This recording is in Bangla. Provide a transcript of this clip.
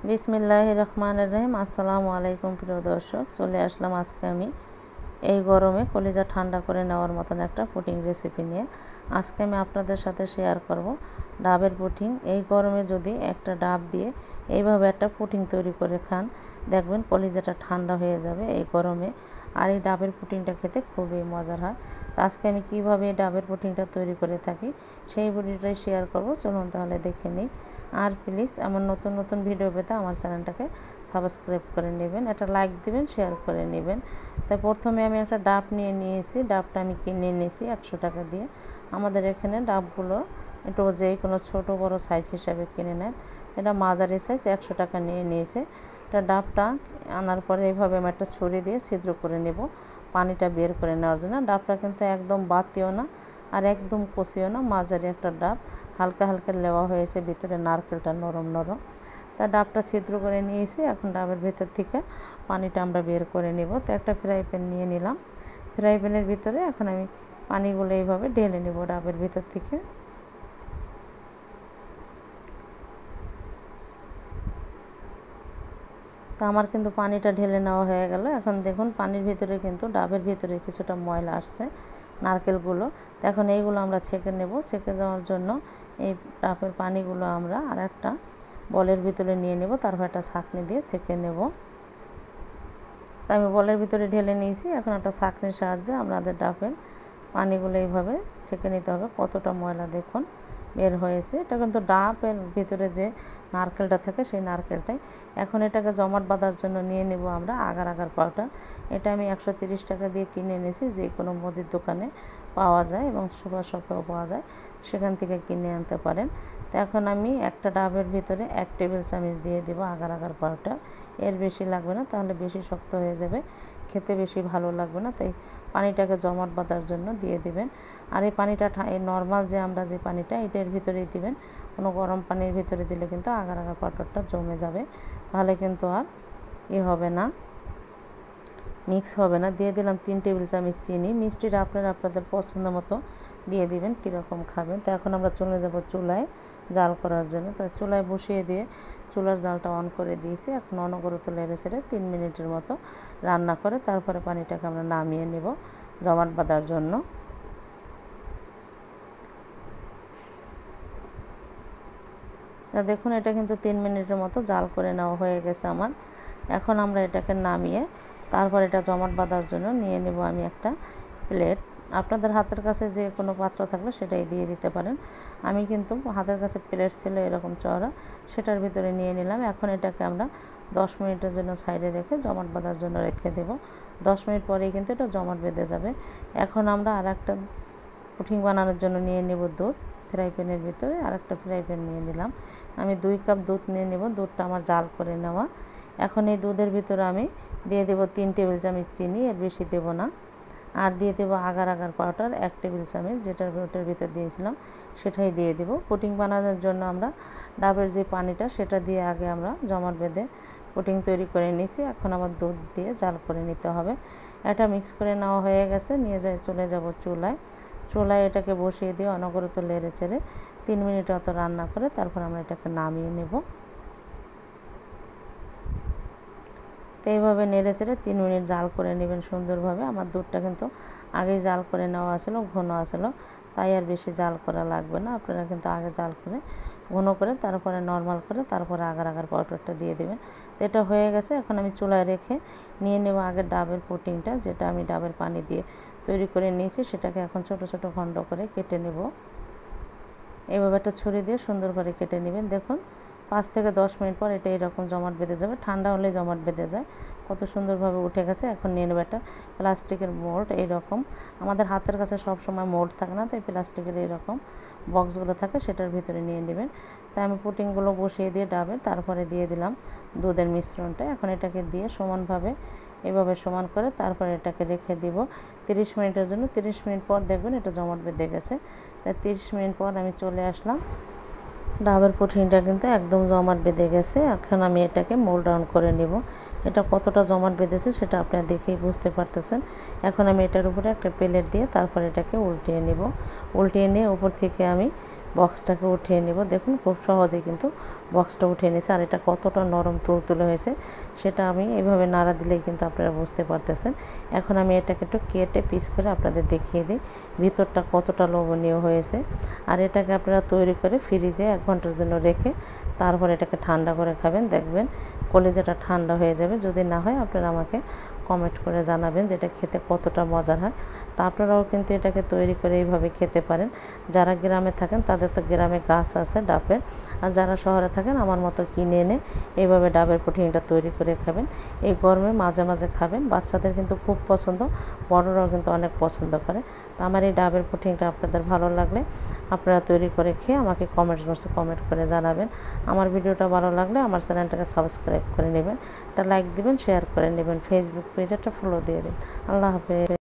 বিসমিল্লাহির রহমানির রহিম। আসসালামু আলাইকুম প্রিয় দর্শক, চলে আসলাম আজকে আমি এই গরমে কলিজা ঠান্ডা করে নেওয়ার মতন একটা পুডিং রেসিপি নিয়ে। আজকে আমি আপনাদের সাথে শেয়ার করব ডাবের পুডিং। এই গরমে যদি একটা ডাব দিয়ে এইভাবে একটা পুডিং তৈরি করে খান, দেখবেন কলিজাটা ঠান্ডা হয়ে যাবে এই গরমে। আর এই ডাবের পুডিংটা খেতে খুবই মজার হয়। তো আজকে আমি কীভাবে এই ডাবের পুডিংটা তৈরি করে থাকি সেই ভিডিওটাই শেয়ার করব। চলুন তাহলে দেখে নিই। আর প্লিজ আমার নতুন নতুন ভিডিও পেতে আমার চ্যানেলটাকে সাবস্ক্রাইব করে নেবেন, একটা লাইক দিবেন, শেয়ার করে নেবেন। তাই প্রথমে আমি একটা ডাব নিয়ে নিয়েছি। ডাবটা আমি কিনে নিয়েছি 100 টাকা দিয়ে। আমাদের এখানে ডাবগুলো একটু যে কোনো ছোটো বড়ো সাইজ হিসাবে কিনে নেয়। এটা মাঝারি সাইজ 100 টাকা নিয়ে নিয়েছে। এটা ডাবটা আনার পরে এইভাবে আমি একটা ছুরি দিয়ে ছিদ্র করে নেব পানিটা বের করে নেওয়ার জন্য। ডাবটা কিন্তু একদম বাতিও না আর একদম কষিও না, মাঝারি একটা ডাব, হালকা হালকা লেওয়া হয়েছে, ভিতরে নারকেলটা নরম নরম। তা ডাবটা ছিদ্র করে নিয়েছি। এখন ডাবের ভেতর থেকে পানিটা আমরা বের করে নেব। তো একটা ফ্রাই প্যান নিয়ে নিলাম। ফ্রাই প্যানের ভিতরে এখন আমি পানিগুলো এইভাবে ঢেলে নেব ডাবের ভিতর থেকে। তো আমার কিন্তু পানিটা ঢেলে নেওয়া হয়ে গেল। এখন দেখুন পানির ভিতরে কিন্তু ডাবের ভিতরে কিছুটা ময়লা আসছে, নারকেলগুলো। তো এখন এইগুলো আমরা ছেঁকে নেব। ছেঁকে দেওয়ার জন্য এই ডাবের পানিগুলো আমরা আর একটা বলের ভিতরে নিয়ে নেব, তারপর একটা ছাঁকনি দিয়ে ছেঁকে নেব। তো আমি বলের ভিতরে ঢেলে নিয়েছি। এখন একটা ছাঁকনির সাহায্যে আমাদের ডাবের পানিগুলো এইভাবে ছেঁকে নিতে হবে। কতটা ময়লা দেখুন বের হয়েছে। এটা কিন্তু ডাবের ভিতরে যে নারকেলটা থাকে সেই নারকেলটাই। এখন এটাকে জমাট বাঁধার জন্য নিয়ে নেব আমরা আগার আগার পাউডার। এটা আমি 130 টাকা দিয়ে কিনে এনেছি, যে কোনো মুদির দোকানে পাওয়া যায় এবং সুপার শপেও পাওয়া যায়, সেখান থেকে কিনে আনতে পারেন। তো এখন আমি একটা ডাবের ভিতরে 1 টেবিল চামচ দিয়ে দেব আগার আগার পাউডার। এর বেশি লাগবে না, তাহলে বেশি শক্ত হয়ে যাবে, খেতে বেশি ভালো লাগবে না। তাই পানিটাকে জমাট বাঁধার জন্য দিয়ে দিবেন। আর এই পানিটা এই নর্মাল যে আমরা যে পানিটা এটার ভিতরেই দিবেন। কোনো গরম পানির ভিতরে দিলে কিন্তু আগার আগার পাউডারটা জমে যাবে, তাহলে কিন্তু আর হবে না, মিক্স হবে না। দিয়ে দিলাম 3 টেবিল চামচ চিনি। মিষ্টিটা আপনারা আপনাদের পছন্দ মতো দিয়ে দিবেন, কীরকম খাবেন। তো এখন আমরা চলে যাব চুলায় জাল করার জন্য। তো চুলায় বসিয়ে দিয়ে চুলার জালটা অন করে দিয়েছি। এখন অনবরত নেড়ে চেড়ে 3 মিনিটের মতো রান্না করে তারপরে পানিটাকে আমরা নামিয়ে নেব জমাট বাঁধার জন্য। তা দেখুন এটা কিন্তু 3 মিনিটের মতো জাল করে নেওয়া হয়ে গেছে আমার। এখন আমরা এটাকে নামিয়ে তারপর এটা জমাট বাঁধার জন্য নিয়ে নেব আমি একটা প্লেট। আপনাদের হাতের কাছে যে কোনো পাত্র থাকলে সেটাই দিয়ে দিতে পারেন। আমি কিন্তু হাতের কাছে প্লেট ছিল এরকম চওড়া, সেটার ভিতরে নিয়ে নিলাম। এখন এটাকে আমরা 10 মিনিটের জন্য সাইডে রেখে জমাট বাঁধার জন্য রেখে দেব। 10 মিনিট পরেই কিন্তু এটা জমাট বেঁধে যাবে। এখন আমরা আর একটা পুডিং বানানোর জন্য নিয়ে নেব দুধ। ফ্রাই প্যানের ভিতরে আর একটা ফ্রাই প্যান নিয়ে নিলাম। আমি 2 কাপ দুধ নিয়ে নেব। দুধটা আমার জাল করে নেওয়া। এখন এই দুধের ভিতরে আমি দিয়ে দেব 3 টেবিল চামচ চিনি, এর বেশি দেব না। আর দিয়ে দেবো আগার আগার পাউডার 1 টেবিল চামচ, ওটার ভিতর দিয়েছিলাম সেটাই দিয়ে দেব। পুডিং বানানোর জন্য আমরা ডাবের যে পানিটা সেটা দিয়ে আগে আমরা জমাট বেঁধে পুডিং তৈরি করে নিয়েছি। এখন আবার দুধ দিয়ে জাল করে নিতে হবে। এটা মিক্স করে নেওয়া হয়ে গেছে। চলে যাব চুলায়। চুলায় এটাকে বসিয়ে দিয়ে অনবরত নেড়ে চেড়ে 3 মিনিট মতো রান্না করে তারপর আমরা এটাকে নামিয়ে নেব। তো এইভাবে নেড়ে চেড়ে 3 মিনিট জাল করে নেবেন সুন্দরভাবে। আমার দুধটা কিন্তু আগেই জাল করে নেওয়া আসলো, ঘন আসলো, তাই আর বেশি জাল করা লাগবে না। আপনারা কিন্তু আগে জাল করে ঘন করে তারপরে নর্মাল করে তারপরে আগার আগার পাউডারটা দিয়ে দেবেন। তো এটা হয়ে গেছে। এখন আমি চুলায় রেখে নিয়ে নেব আগে ডাবের পুডিংটা, যেটা আমি ডাবের পানি দিয়ে তৈরি করে নিয়েছি। সেটাকে এখন ছোট ছোট খণ্ড করে কেটে নেব। এইভাবে একটা ছুরি দিয়ে সুন্দর করে কেটে নেবেন। দেখুন 5 থেকে 10 মিনিট পর এটা এরকম জমাট বেঁধে যাবে। ঠান্ডা হলে জমাট বেঁধে যায়। কত সুন্দরভাবে উঠে গেছে। এখন নিয়ে নেব একটা প্লাস্টিকের মোল্ড। এইরকম আমাদের হাতের কাছে সব সময় মোল্ড থাকে না, তাই প্লাস্টিকের এইরকম বক্সগুলো থাকে, সেটার ভিতরে নিয়ে নেবেন। তাই আমি পুডিংগুলো বসিয়ে দিয়ে ডাবের তারপরে দিয়ে দিলাম দুধের মিশ্রণটা। এখন এটাকে দিয়ে সমানভাবে এভাবে সমান করে তারপরে এটাকে রেখে দিব 30 মিনিটের জন্য। 30 মিনিট পর দেখবেন এটা জমাট বেঁধে গেছে। তাই 30 মিনিট পর আমি চলে আসলাম। ডাবের পুডিংটা কিন্তু একদম জমাট বেঁধে গেছে। এখন আমি এটাকে মোল্ড ডাউন করে নেব। এটা কতটা জমাট বেঁধেছে সেটা আপনারা দেখেই বুঝতে পারতেছেন। এখন আমি এটার উপরে একটা প্লেট দিয়ে তারপর এটাকে উল্টিয়ে নেব। উল্টিয়ে নিয়ে উপর থেকে আমি বক্সটাকে উঠিয়ে নেব। দেখুন খুব সহজেই কিন্তু বক্সটা উঠিয়ে নিয়েছে। আর এটা কতটা নরম তুলতুলে হয়েছে সেটা আমি এইভাবে নাড়া দিলেই কিন্তু আপনারা বুঝতে পারতেছেন। এখন আমি এটাকে একটু কেটে পিস করে আপনাদের দেখিয়ে দিই ভিতরটা কতটা লোভনীয় হয়েছে। আর এটাকে আপনারা তৈরি করে ফ্রিজে 1 ঘন্টার জন্য রেখে তারপর এটাকে ঠান্ডা করে খাবেন, দেখবেন কলিজাটা ঠান্ডা হয়ে যাবে। যদি না হয় আপনারা আমাকে কমেন্ট করে জানাবেন যে এটা খেতে কতটা মজার হয়। তা আপনারাও কিন্তু এটাকে তৈরি করে এইভাবে খেতে পারেন। যারা গ্রামে থাকেন তাদের তো গ্রামে গাছ আছে ডাবের, আর যারা শহরে থাকেন আমার মতো কিনে এনে এইভাবে ডাবের পুডিংটা তৈরি করে খাবেন। এই গরমে মাঝে মাঝে খাবেন, বাচ্চাদের কিন্তু খুব পছন্দ, বড়রাও কিন্তু অনেক পছন্দ করে। তো আমার এই ডাবের পুডিংটা আপনাদের ভালো লাগলে আপনারা তৈরি করে খেয়ে আমাকে কমেন্ট বক্সে কমেন্ট করে জানাবেন। আমার ভিডিওটা ভালো লাগলে আমার চ্যানেলটাকে সাবস্ক্রাইব করে নেবেন, একটা লাইক দিবেন, শেয়ার করে নেবেন, ফেসবুক পেজে একটা ফলো দিয়ে দিন। আল্লাহ হাফেজ।